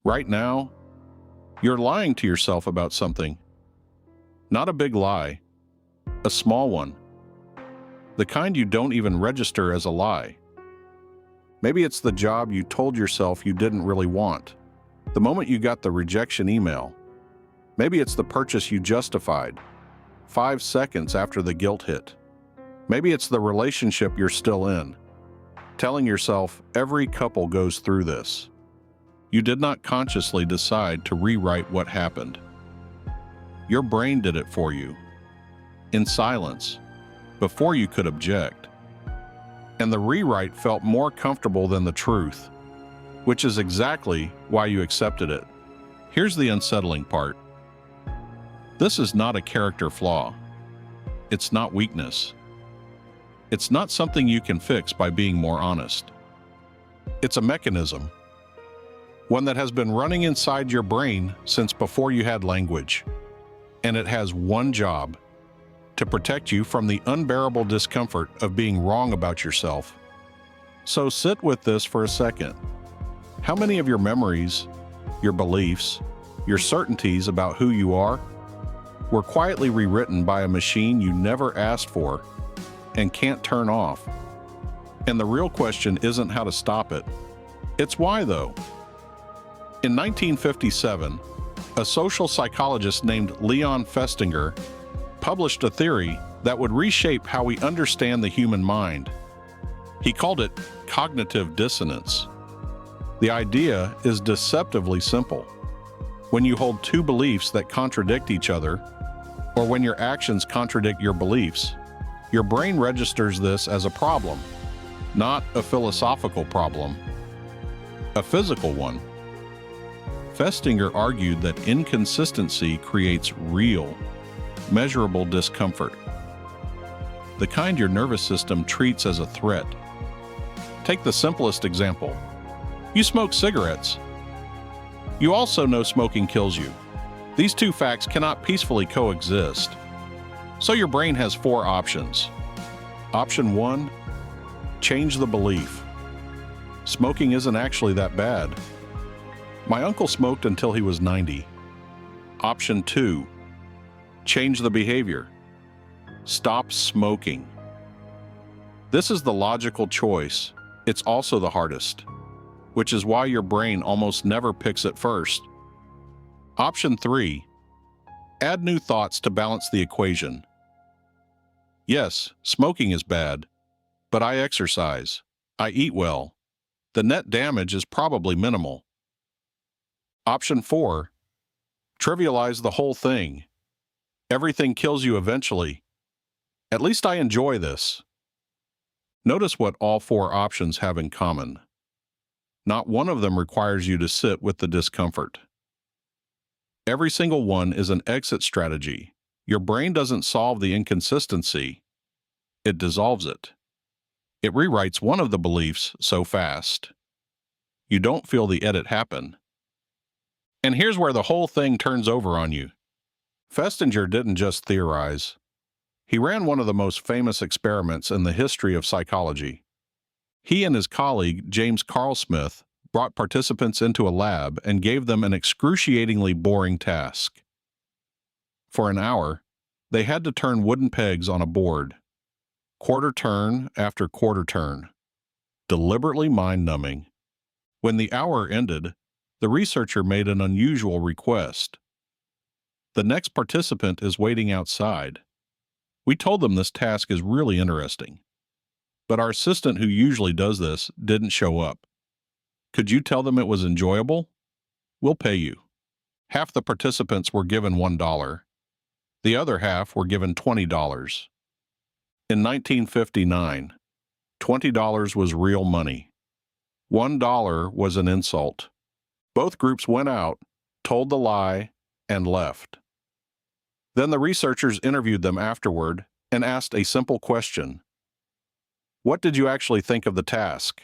Right now, you're lying to yourself about something. Not a big lie, a small one. The kind you don't even register as a lie. Maybe it's the job you told yourself you didn't really want, the moment you got the rejection email. Maybe it's the purchase you justified 5 seconds after the guilt hit. Maybe it's the relationship you're still in, telling yourself every couple goes through this. You did not consciously decide to rewrite what happened. Your brain did it for you, in silence, before you could object. And the rewrite felt more comfortable than the truth, which is exactly why you accepted it. Here's the unsettling part. This is not a character flaw. It's not weakness. It's not something you can fix by being more honest. It's a mechanism, one that has been running inside your brain since before you had language. And it has one job: to protect you from the unbearable discomfort of being wrong about yourself. So sit with this for a second. How many of your memories, your beliefs, your certainties about who you are were quietly rewritten by a machine you never asked for and can't turn off? And the real question isn't how to stop it. It's why, though. In 1957, a social psychologist named Leon Festinger published a theory that would reshape how we understand the human mind. He called it cognitive dissonance. The idea is deceptively simple. When you hold two beliefs that contradict each other, or when your actions contradict your beliefs, your brain registers this as a problem, not a philosophical problem, a physical one. Festinger argued that inconsistency creates real, measurable discomfort, the kind your nervous system treats as a threat. Take the simplest example. You smoke cigarettes. You also know smoking kills you. These two facts cannot peacefully coexist. So your brain has 4 options. Option 1, change the belief. Smoking isn't actually that bad. My uncle smoked until he was 90. Option 2, change the behavior. Stop smoking. This is the logical choice. It's also the hardest, which is why your brain almost never picks it first. Option 3, add new thoughts to balance the equation. Yes, smoking is bad, but I exercise. I eat well. The net damage is probably minimal. Option 4, trivialize the whole thing. Everything kills you eventually. At least I enjoy this. Notice what all 4 options have in common. Not one of them requires you to sit with the discomfort. Every single one is an exit strategy. Your brain doesn't solve the inconsistency. It dissolves it. It rewrites one of the beliefs so fast. You don't feel the edit happen. And here's where the whole thing turns over on you. Festinger didn't just theorize. He ran one of the most famous experiments in the history of psychology. He and his colleague, James Carl Smith, brought participants into a lab and gave them an excruciatingly boring task. For an hour, they had to turn wooden pegs on a board, quarter turn after quarter turn, deliberately mind-numbing. When the hour ended, the researcher made an unusual request. The next participant is waiting outside. We told them this task is really interesting, but our assistant who usually does this didn't show up. Could you tell them it was enjoyable? We'll pay you. Half the participants were given $1. The other half were given $20. In 1959, $20 was real money. $1 was an insult. Both groups went out, told the lie, and left. Then the researchers interviewed them afterward and asked a simple question. What did you actually think of the task?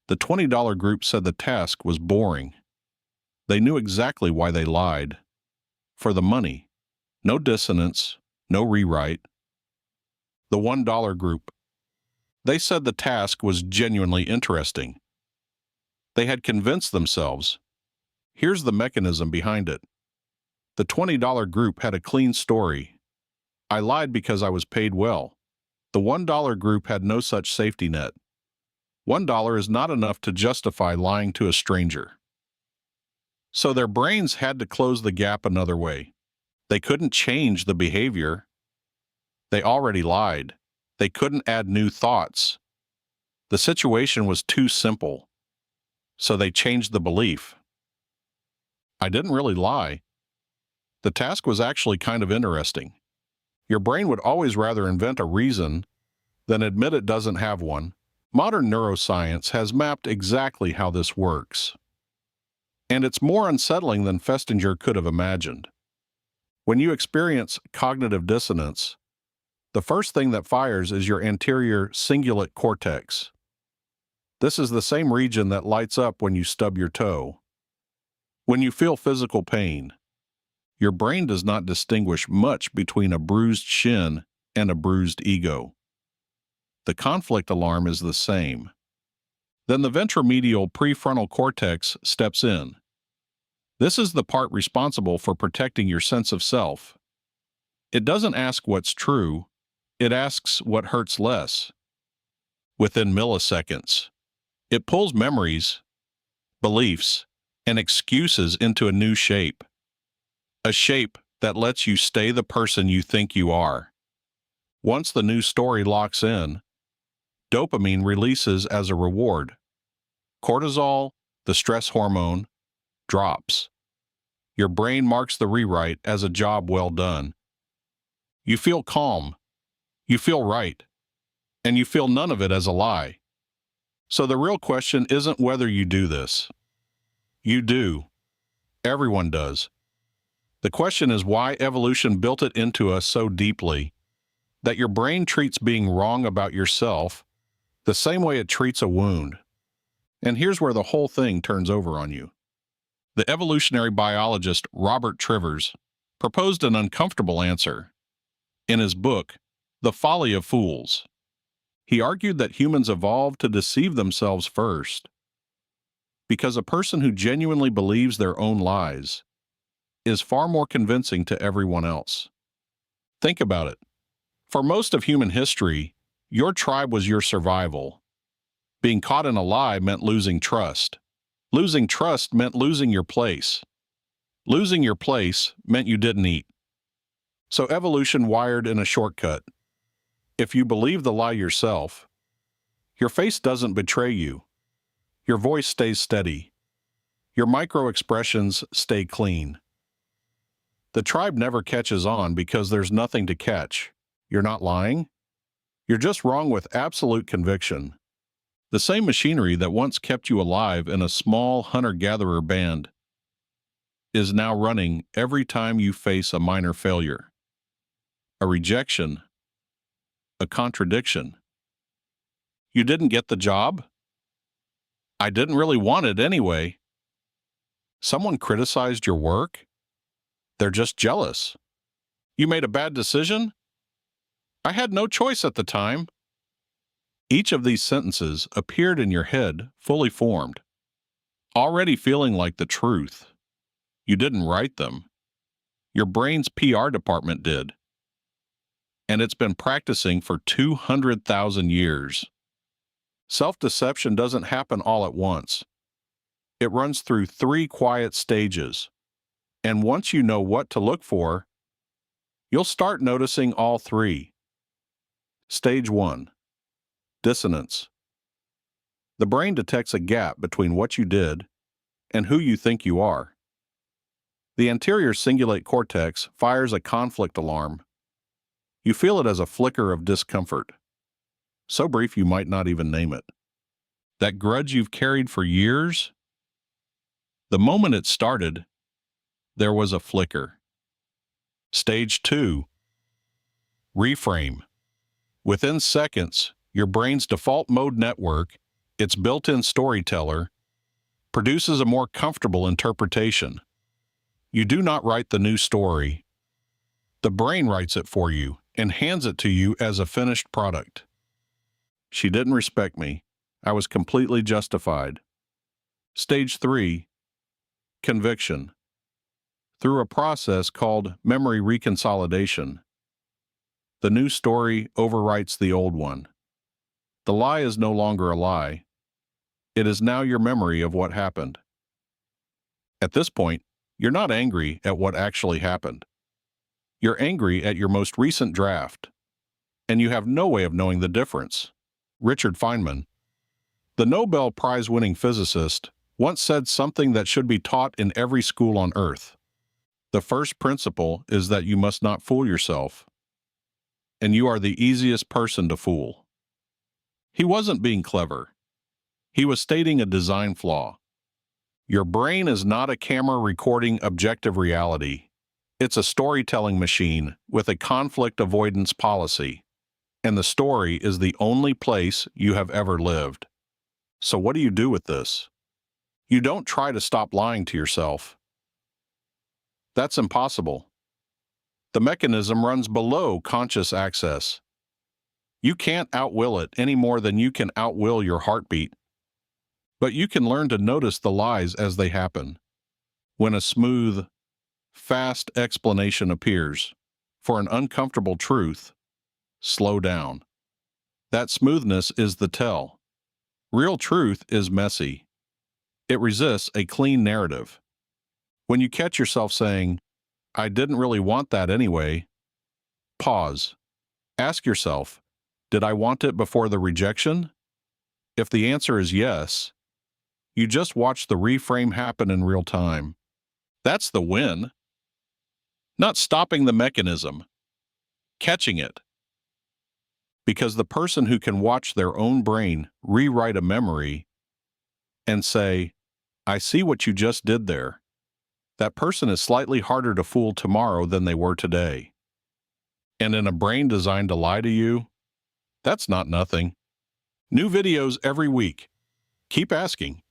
The $20 group said the task was boring. They knew exactly why they lied. For the money. No dissonance, no rewrite. The $1 group. They said the task was genuinely interesting. They had convinced themselves. Here's the mechanism behind it. The $20 group had a clean story. I lied because I was paid well. The $1 group had no such safety net. $1 is not enough to justify lying to a stranger. So their brains had to close the gap another way. They couldn't change the behavior. They already lied. They couldn't add new thoughts. The situation was too simple. So they changed the belief. I didn't really lie. The task was actually kind of interesting. Your brain would always rather invent a reason than admit it doesn't have one. Modern neuroscience has mapped exactly how this works. And it's more unsettling than Festinger could have imagined. When you experience cognitive dissonance, the first thing that fires is your anterior cingulate cortex. This is the same region that lights up when you stub your toe. When you feel physical pain, your brain does not distinguish much between a bruised shin and a bruised ego. The conflict alarm is the same. Then the ventromedial prefrontal cortex steps in. This is the part responsible for protecting your sense of self. It doesn't ask what's true, it asks what hurts less. Within milliseconds, it pulls memories, beliefs, and excuses into a new shape. A shape that lets you stay the person you think you are. Once the new story locks in, dopamine releases as a reward. Cortisol, the stress hormone, drops. Your brain marks the rewrite as a job well done. You feel calm, you feel right, and you feel none of it as a lie. So the real question isn't whether you do this. You do. Everyone does. The question is why evolution built it into us so deeply that your brain treats being wrong about yourself the same way it treats a wound. And here's where the whole thing turns over on you. The evolutionary biologist Robert Trivers proposed an uncomfortable answer. In his book, The Folly of Fools, he argued that humans evolved to deceive themselves first, because a person who genuinely believes their own lies is far more convincing to everyone else. Think about it. For most of human history, your tribe was your survival. Being caught in a lie meant losing trust. Losing trust meant losing your place. Losing your place meant you didn't eat. So evolution wired in a shortcut. If you believe the lie yourself, your face doesn't betray you. Your voice stays steady. Your micro-expressions stay clean. The tribe never catches on because there's nothing to catch. You're not lying. You're just wrong with absolute conviction. The same machinery that once kept you alive in a small hunter-gatherer band is now running every time you face a minor failure, a rejection, a contradiction. You didn't get the job? I didn't really want it anyway. Someone criticized your work? They're just jealous. You made a bad decision? I had no choice at the time. Each of these sentences appeared in your head fully formed, already feeling like the truth. You didn't write them. Your brain's PR department did. And it's been practicing for 200,000 years. Self-deception doesn't happen all at once. It runs through 3 quiet stages. And once you know what to look for, you'll start noticing all 3. Stage 1. Dissonance. The brain detects a gap between what you did and who you think you are. The anterior cingulate cortex fires a conflict alarm. You feel it as a flicker of discomfort, so brief you might not even name it. That grudge you've carried for years? The moment it started, there was a flicker. Stage 2. Reframe. Within seconds, your brain's default mode network, its built-in storyteller, produces a more comfortable interpretation. You do not write the new story. The brain writes it for you and hands it to you as a finished product. She didn't respect me. I was completely justified. Stage 3. conviction. Through a process called memory reconsolidation, the new story overwrites the old one. The lie is no longer a lie. It is now your memory of what happened. At this point, you're not angry at what actually happened. You're angry at your most recent draft, and you have no way of knowing the difference. Richard Feynman, the Nobel Prize-winning physicist, once said something that should be taught in every school on Earth. The first principle is that you must not fool yourself, and you are the easiest person to fool. He wasn't being clever. He was stating a design flaw. Your brain is not a camera recording objective reality. It's a storytelling machine with a conflict avoidance policy, and the story is the only place you have ever lived. So what do you do with this? You don't try to stop lying to yourself. That's impossible. The mechanism runs below conscious access. You can't outwill it any more than you can outwill your heartbeat. But you can learn to notice the lies as they happen. When a smooth, fast explanation appears for an uncomfortable truth, slow down. That smoothness is the tell. Real truth is messy. It resists a clean narrative. When you catch yourself saying, "I didn't really want that anyway," pause. Ask yourself, did I want it before the rejection? If the answer is yes, you just watch the reframe happen in real time. That's the win. Not stopping the mechanism, catching it. Because the person who can watch their own brain rewrite a memory and say, "I see what you just did there," that person is slightly harder to fool tomorrow than they were today. And in a brain designed to lie to you, that's not nothing. New videos every week. Keep asking.